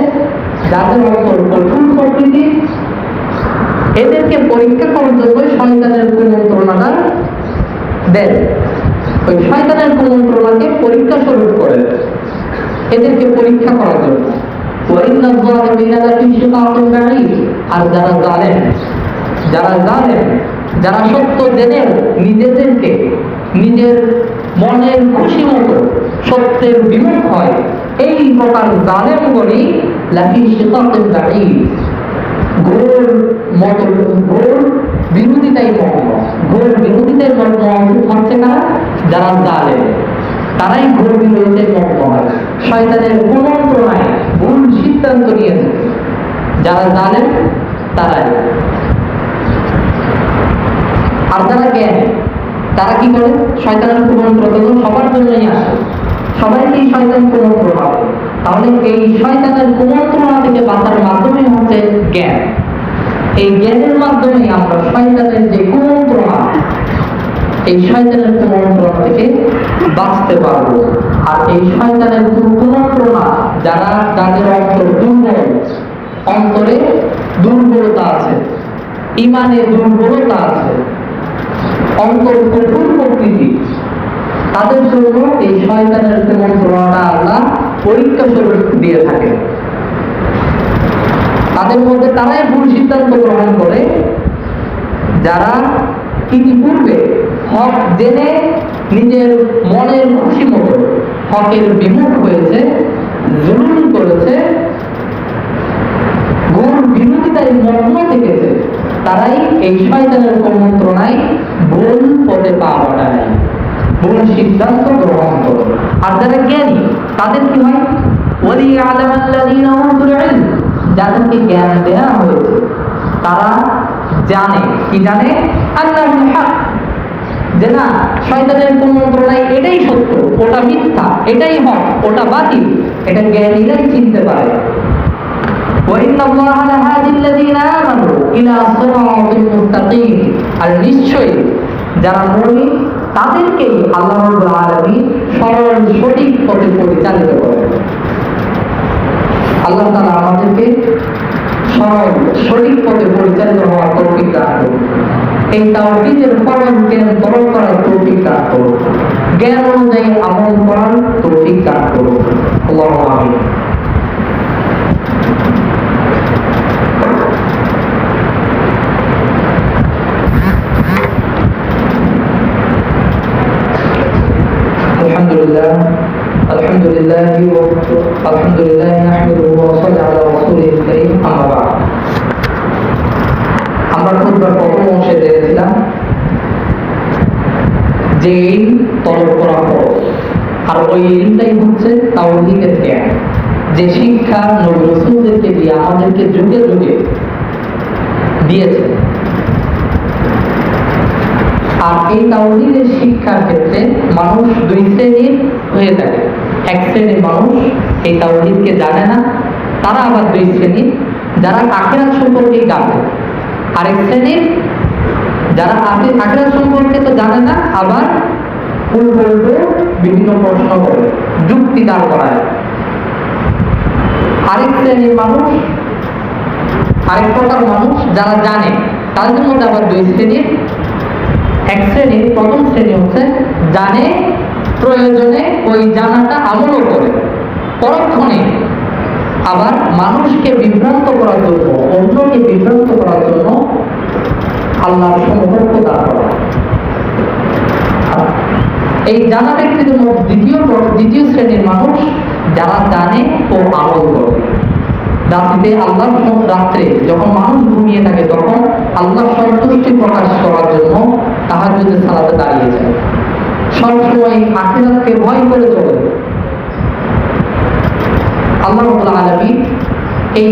যাদের অন্তর কঠোর প্রকৃতি, এদেরকে পরীক্ষা করার জন্য শয়তানের কুমন্ত্রণাটা দেন। ওই শয়তানের কুমন্ত্রণাকে পরীক্ষা স্বরূপ করে এদেরকে পরীক্ষা করার জন্য। আর যারা জানেন, যারা সত্য জেনেও নিজেদেরকে নিজের মনের খুশি মতো সত্যের বিমুখ হয়, এই প্রকার জালেমগণই লাফি শিকাকিন বাঈদ, ঘোর বিরোধিতাই মগ্ন, ঘোর বিরোধিতার মগ্ন হচ্ছে কারা? যারা জালেম, তারাই ঘোর বিরোধিতায় মগ্ন হয়, শয়তানের কুমন্ত্রণায় ভুল সিদ্ধান্ত নিয়ে থাকে। যারা জালেম তারাই। আর যারা জ্ঞান, তারা কি করে? শয়তানের কুমন্ত্রণা তো সবার জন্যই আসে, সবাইকেই শয়তান কুমন্ত্রণা হবে। তাহলে এই শয়তানের কুমন্ত্রণা থেকে বাঁচার মাধ্যমে হচ্ছে জ্ঞান। এই জ্ঞানের মাধ্যমে আমরা শয়তানের যে কুমন্ত্রণা, এই শয়তানের কুমন্ত্রণা থেকে বাঁচতে পারবো। আর এই শয়তানের কুমন্ত্রণা যাদের অন্তর দুর্বল, অন্তরে দুর্বলতা আছে, ইমানে দুর্বলতা আছে, অন্তর কঠোর প্রকৃতি, তাদের জন্য এই শয়তানের কুমন্ত্রণাটা আল্লাহ পরীক্ষা স্বরূপ দিয়ে থাকে। তাদের মধ্যে তারাই ভুল সিদ্ধান্ত গ্রহণ করে, যারা ইতিপূর্বে হক জেনে নিজের মনের খুশি মতো হকের বিমুখ হয়েছে, জুলুম করেছে, ঘোর বিরোধিতায় মগ্ন থেকেছে, তারাই এই শয়তানের কুমন্ত্রণায় ভুল পথে পা বাড়ায়, ভুল সিদ্ধান্ত গ্রহণ করে। আর যারা জ্ঞানী, তাদের কি হয়? ওয়ালিয়ালামাল্লাযীনা উতুল ইলম, যাদেরকে জ্ঞান দেওয়া হয়েছে, তারা জানে, কি জানে? আল্লাহুল হক, যে না, শয়তানের কুমন্ত্রণায় এটাই সত্য, ওটা মিথ্যা, এটাই হক, ওটা বাতিল, এটা জ্ঞানীরাই চিনতে পারে। وإن الله لهادي الذين آمنوا إلى صراط مستقيم। আর নিশ্চয়ই যারা মুমিন তাদেরকেই আল্লাহ রাব্বুল আলামিন সরল সঠিক পথে পরিচালিত করেন। আল্লাহ তাআলা আমাদেরকে সরল সঠিক পথে পরিচালিত হওয়ার তৌফিক দান করুন। এই তাওহীদের ফলন জ্ঞান তরল করার তৌফিক দান করুন। জ্ঞান অনুযায়ী আমল করার তৌফিক দান করুন। আল্লাহুম্মা আমিন। الحمد لله نحمده ونصلي على رسوله الكريم أما بعد। আমরা খুতবার প্রথম অংশে জেনেছিলাম যে ইলম তলব করা ফরজ, আর ওই ইলমটাই হচ্ছে তাওহীদের জ্ঞান, যে শিক্ষা নবী রাসূলদেরকে দিয়ে আমাদেরকে যুগে যুগে দিয়েছে। আর এই তাওহীদের শিক্ষার ক্ষেত্রে মানুষ দুই শ্রেণীর হয়ে থাকে। এক শ্রেণীর মানুষ এই তাওহীদকে জানে না, তারা আবার দুই শ্রেণীর যারা আখিরাত সম্পর্কে জানে। আরেক শ্রেণীর যারা আখিরাত সম্পর্কে তো জানে না, আবার উল্টো বিভিন্ন প্রশ্ন করে, যুক্তি দাঁড় করায়। আরেক শ্রেণীর মানুষ, আরেক প্রকার মানুষ যারা জানে, তাদের মধ্যে আবার দুই শ্রেণীর। এক শ্রেণী, প্রথম শ্রেণী হচ্ছে জানে, প্রয়োজনে ওই জানাটা আমলও করে, পরক্ষণে আবার মানুষকে বিভ্রান্ত করার জন্য, অন্যকে বিভ্রান্ত করার জন্য আল্লাহর সমকক্ষ দাঁড় করা। এই জানা ব্যক্তিদের মধ্যে দ্বিতীয় শ্রেণীর মানুষ যারা জানে ও আমল করে। রাত্রিতে রাত্রে যখন মানুষ ঘুমিয়ে থাকে তখন আল্লাহ সন্তুষ্টি প্রকাশ করার জন্য তাহাজ্জুদের সালাতে দাঁড়িয়ে যায়, সবসময় আখিরাতকে ভয় করে চলে। আল্লাহ রাব্বুল আলামিন এই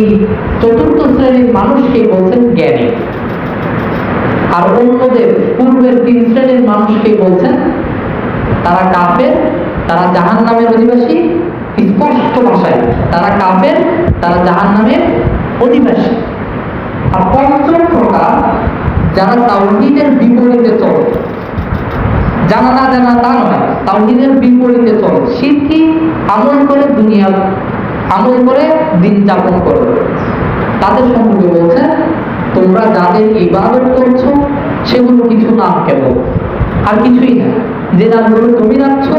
চতুর্থ শ্রেণীর মানুষকে বলছেন জ্ঞানী, আর অন্যদের পূর্বের তিন শ্রেণীর মানুষকে বলছেন তারা কাফের, তারা জাহান্নামের অধিবাসী। স্পষ্ট ভাষায় তারা কাফের, তারা জাহান্নামের অধিবাসী। আর পঞ্চম প্রকার যারা তাওহীদের বিপরীতে চলে, জানা না জানা তা নয়, তাওহীদের বিপরীতে চলে, শিরকি আমল করে, দুনিয়া আমল করে দিন যাপন করে। তাদের সম্পর্কে বলছে তোমরা যাদের ইবাদত করছো সেগুলো কিছু নাম কেবল, আর কিছুই না। যে নামগুলো তুমি রাখছো,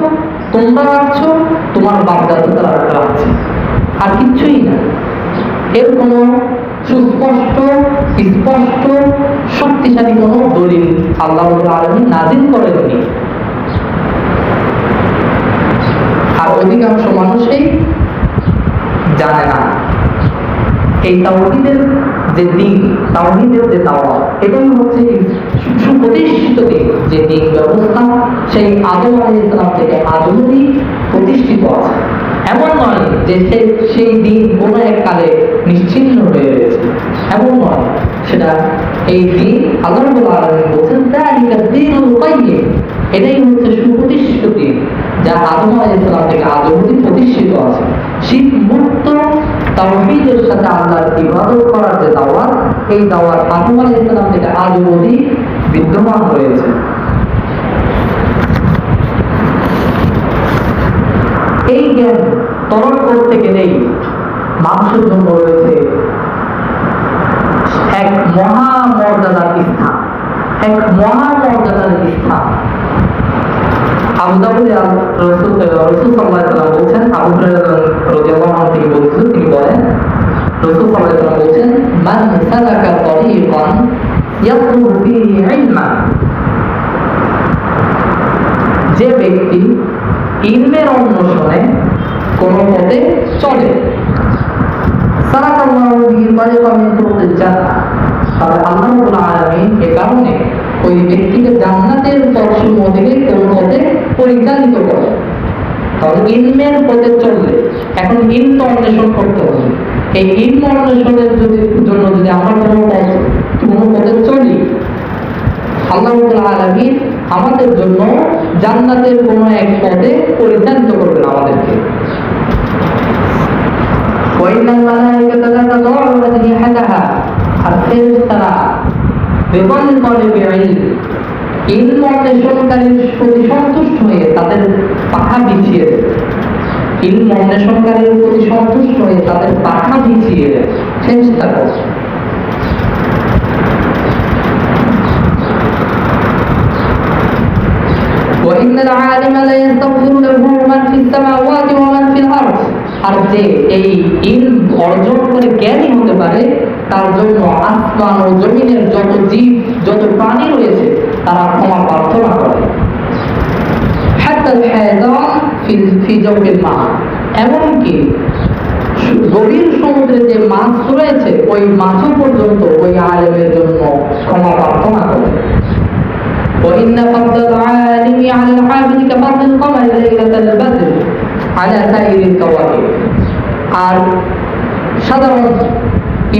তোমরা রাখছো, তোমার বাপদাদারা রাখছে, আর কিছুই না। এর কোনো সুস্পষ্ট স্পষ্ট শক্তিশালী কোনো দলিল আল্লাহ রাব্বুল আলামিন নাযিল করেননি। আর অধিকাংশ মানুষই জানে না এই তাওহীদের যে দিন, তাওহীদের যে দাওয়াত, এটাই হচ্ছে সুপ্রতিষ্ঠিত দিন, যে দিন ব্যবস্থা সেই আদম আলাইহিস সালাম থেকে আজ অবধি প্রতিষ্ঠিত আছে। এমন নয় যে সেই দিন কোনো এক কালে নিশ্চিহ্ন হয়ে রয়েছে, এমন নয়। সেটা এই দিন আল্লাহ রাব্বুল আলামিন বলেছেন যালিকা দ্বীনুল কাইয়্যিম, এটাই হচ্ছে সুপ্রতিষ্ঠিত দিন, যা আদম আলাইহিস সালাম থেকে আজ অবধি প্রতিষ্ঠিত আছে। শিরক মুক্ত তাওহীদের সাথে আল্লাহর ইবাদত করার যে দাওয়াত, এই দাওয়াত আদম আলাইহিস সালাম থেকে আজ অবধি বিদ্যমান রয়েছে। এই জ্ঞান তরল করতে গেলেই মানুষের জন্য রয়েছে এক মহামর্যাদার স্থান, এক মহামর্যাদার স্থান। আবু দাউদে রাসূল সাল্লাল্লাহু আলাইহি ওয়াসাল্লাম বলেন, আবু হুরায়রা রাদিয়াল্লাহু আনহু থেকে বলেছেন, তিনি বলেন রাসূল সাল্লাল্লাহু আলাইহি ওয়াসাল্লাম বলেছেন মান সালাকা তরিকান ইয়াতলুবু ফীহি ইলমান, যে ব্যক্তি ইলমের অন্বেষণে কোন পথে চলে, সালাকাল্লাহু বিহি তারিকান মিন তুরুকিল জান্নাহ, তাহলে আল্লাহ রাব্বুল আলামিন এ কারণে ওই ব্যক্তিকে জান্নাতের পথসমূহ থেকে কোন পথে পরিচালিত করে। তাহলে ইলমের পথে চললে, এখন ইলম অন্বেষণ করতে হবে। এই ইলম অন্বেষণের জন্য যদি আমরা কোনো পথে চলি, আল্লাহ রাব্বুল আলামিন আমাদের জন্য জান্নাতের কোনো এক পথে পরিচালিত করবেন আমাদেরকে। ওয়াইনাল মালাইকাতা লা তাদউ ইলম অন্বেষণকারীর প্রতি সন্তুষ্ট হয়ে তাদের পাখা বিছিয়ে দেয়। ইলম অন্বেষণকারীর প্রতি সন্তুষ্ট হয়ে তাদের পাখা বিছিয়ে দেয়। চেষ্টা করছে। وإن العالم لا يستغفر له من في السماوات ومن في الأرض। আর যে এই ইলম অর্জন করে জ্ঞানী হতে পারে তার জন্য আসমান ও জমিনের যত জীব যত প্রাণী রয়েছে তারা ক্ষমা প্রার্থনা করে। হাত্তা আল-হায়দান ফি জাওফিল মা, এমনকি গভীর সমুদ্রে যে মাছ রয়েছে ওই মাছও পর্যন্ত ওই আলেমের জন্য ক্ষমা প্রার্থনা করে। وإن فضل العالم على العابد كفضل القمر ليلة البدر على سائر الكواكب। আর সাধারণ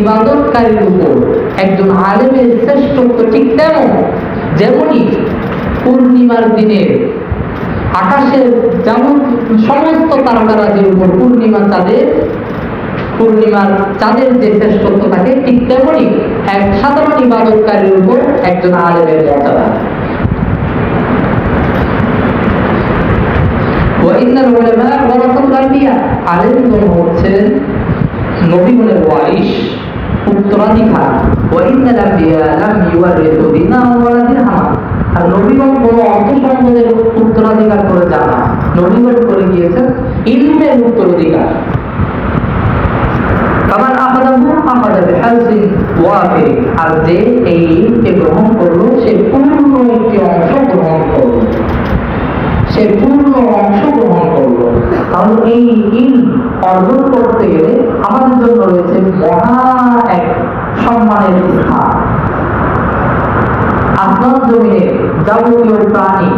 ইবাদতকারীর উপর একজন আলেমের শ্রেষ্ঠত্ব ঠিক যেমনই পূর্ণিমার দিনে আকাশের যেমন সমস্ত তারকারাজির উপর পূর্ণিমার চাঁদের যে শ্রেষ্ঠত্ব থাকে ঠিক তেমনই এক সাধারণ ইবাদতকারীর উপর একজন আলেমের মর্যাদা। ওয়াইন্নাল উলামা ওয়ারাসাতুল আনবিয়া, আলেমগণ হচ্ছেন নবীগণের ওয়ারিস, উত্তরাধিকার। ওয়াইন্নাল আনবিয়া লাম ইউওয়ারিসু দিনারান ওয়ালা দিরহামান, আর নবীগণ কোনো অর্থ সম্পদের উত্তরাধিকার করে যান না, নবীগণ করে গিয়েছেন ইলমের উত্তরাধিকার। কামান আখাযাহু আখাযা বিহাজ্জিন ওয়াফির, আর যে এই ইলমকে গ্রহণ করলো সে পূর্ণ একটি অংশ গ্রহণ করলো, তাহলে এই ইলম অর্জন করতে গেলে আমাদের জন্য রয়েছে মহা এক সম্মানের স্থান। আসমান জমিনে যাবতীয় প্রাণী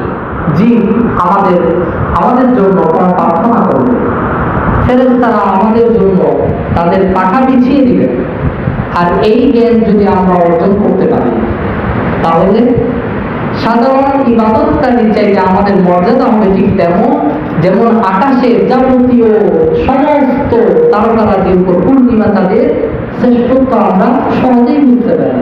জীব আমাদের জন্য প্রার্থনা করবে, ফেরেশতারা আমাদের জন্য তাদের পাখা বিছিয়ে দিবে। আর এই জ্ঞান যদি আমরা অর্জন করতে পারি তাহলে সাধারণ ইবাদতকারীর চাইতে আমাদের মর্যাদা হবে ঠিক যেমন আকাশের যাবতীয় সমস্ত তারকারাজির উপর পূর্ণিমা তাদের শ্রেষ্ঠত্ব আমরা সহজেই বুঝতে পারি।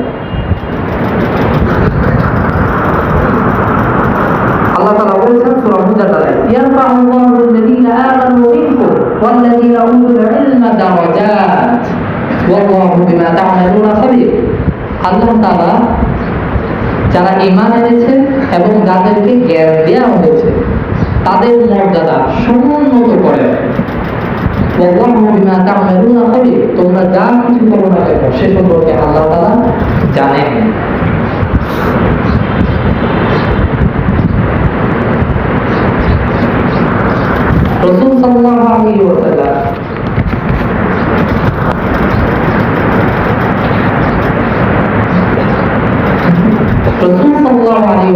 আল্লাহ তাআলা বলেছেন সূরা মুজাদালায়, ইয়ারফাউল্লাহু আল্লাযীনা আমানু মিনকুম ওয়াল্লাযীনা উতুল ইলমা দারাজাত ওয়াল্লাহু বিমা তা'মালুনা খাবীর। আল্লাহ তাআলা যারা ঈমান এনেছে এবং যাদেরকে জ্ঞান দেওয়া হয়েছে তাদের মর্যাদা সমুন্নত করে। ওয়াল্লাহু বিমা তা'মালুনা খাবীর, তোমরা যা কিছু করো না কেন সে সম্পর্কে আল্লাহ তাআলা জানেন। রাসূল সাল্লাল্লাহু আলাইহি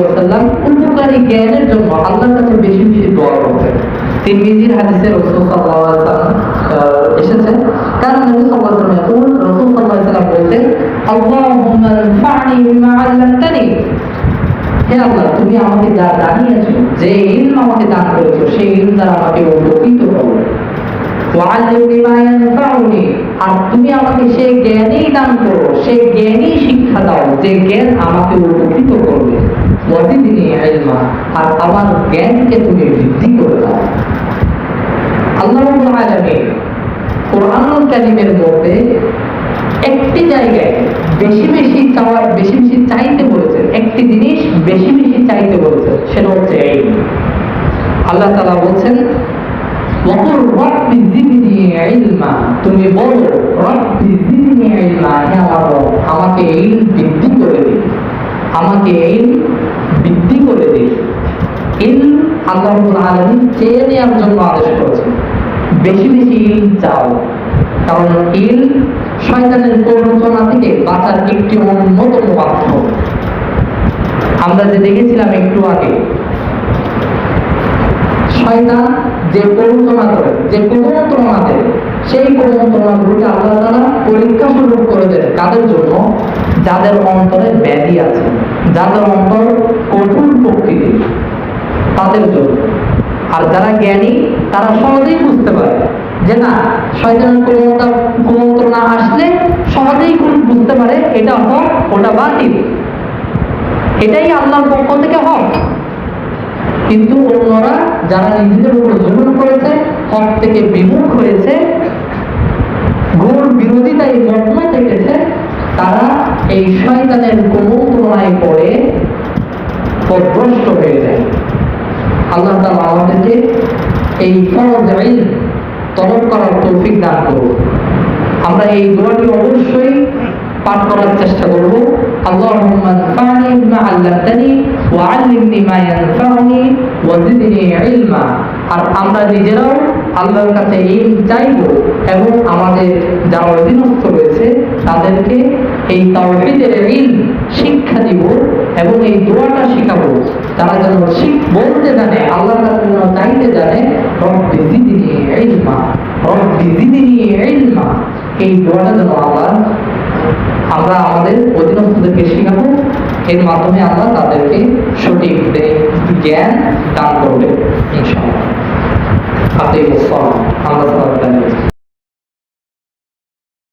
ওয়াসাল্লাম উপকারী জ্ঞানের জন্য আল্লাহর কাছে বেশি বেশি দোয়া করতেন। তিরমিজির হাদিসে রাসূল সাল্লাল্লাহু আলাইহি ওয়াসাল্লাম এসেছে, কারণ নবী সাল্লাল্লাহু আলাইহি ওয়াসাল্লাম রাসূল সাল্লাল্লাহু আলাইহি ওয়াসাল্লাম বলতেন, আল্লাহুম্মা আনফা'নি বিমা 'আল্লামতানি, হে আল্লাহ তুমি আমাকে যা জানিয়েছো, যে ইলম আমাকে দান করেছো সেই ইলম দ্বারা আমাকে উপকৃত করো। ওয়া'আল্লিমনি মা ইয়ানফা'ুনি, আর তুমি আমাকে সেই জ্ঞানই দান করো, সেই জ্ঞানই শিক্ষা দাও যে জ্ঞান আমাকে উপকৃত করবে। ওয়াজিদনি ইলমা, আর আমার জ্ঞানকে তুমি বৃদ্ধি করে দাও। আল্লাহ রাব্বুল আলামিন কোরআনুল কারীমের মধ্যে একটি জায়গায় বেশি বেশি চাইতে বলেছেন, একটি জিনিস বেশি বেশি চাইতে বলেছেন, সেটা হচ্ছে এই আল্লাহ তাআলা বলছেন, ওয়াকুল রাব্বি জিদনি ইলমা, তুমি বলো রাব্বি জিদনি ইলমা, হে আমার রব আমাকে ইলম বৃদ্ধি করে দিন, আমাকে ইলম বৃদ্ধি করে দিন। ইলম আল্লাহ রাব্বুল আলামিন চেয়ে নেওয়ার জন্য আদেশ করেছেন, বেশি বেশি ইলম চাও, কারণ ইলম শয়তানের প্ররোচনা থেকে বাঁচার একটি অন্যতম মাধ্যম। আমরা যে দেখেছিলাম একটু আগে, শয়তান যে প্ররোচনা করে, যে কুমন্ত্রণা দেয়, সেই কুমন্ত্রণাগুলোকে আল্লাহ তাআলা পরীক্ষা স্বরূপ করে দেন কাদের জন্য? যাদের অন্তরে ব্যাধি আছে, যাদের অন্তর কঠোর প্রকৃতি, তাদের জন্য। আর যারা জ্ঞানী তারা সহজেই বুঝতে পারে যে না, শয়তানের কুমন্ত্রণা আসলে সহজেই বুঝতে পারে এটা হক ওটা বাতিল। এটাই আল্লাহর পক্ষ থেকে হক। কিন্তু অন্যরা যারা নিজেদের উপর জুলুম করেছে, হক থেকে বিমুখ হয়েছে, ঘোর বিরোধিতায় মগ্ন থেকেছে, তারা এই শয়তানের কুমন্ত্রণায় পড়ে পথভ্রষ্ট হয়ে যায়। আল্লাহ তাআলা আমাদেরকে এই ফরজ ইলম তলব করার তৌফিক দান করুন। আমরা এই দোয়াটি অবশ্যই পাঠ করার চেষ্টা করব। আল্লাহুম্মা আনফা'নি বিমা 'আল্লামতানি ওয়া 'আল্লিমনি মা ইয়ানফা'ুনি ওয়া জিদনি ইলমা। আর আমরা নিজেরাও আল্লাহর কাছে ইলম চাইব এবং আমাদের যারা অধীনস্থ রয়েছে তাদেরকে এই তাওহীদের ইলম শিক্ষা দিব এবং এই দোয়াটা শিখাবো, তারা যেন বলতে জানে, আল্লাহর কাছে যেন চাইতে জানে, রব্বি জিদনি ইলমা, রব্বি জিদনি ইলমা। এই দোয়াটা যেন আমরা আমাদের অধীনস্থদেরকে শেখাবো, এর মাধ্যমে আল্লাহ তাদেরকে সঠিক জ্ঞান দান করবে ইনশাআল্লাহ। হাতে আমরা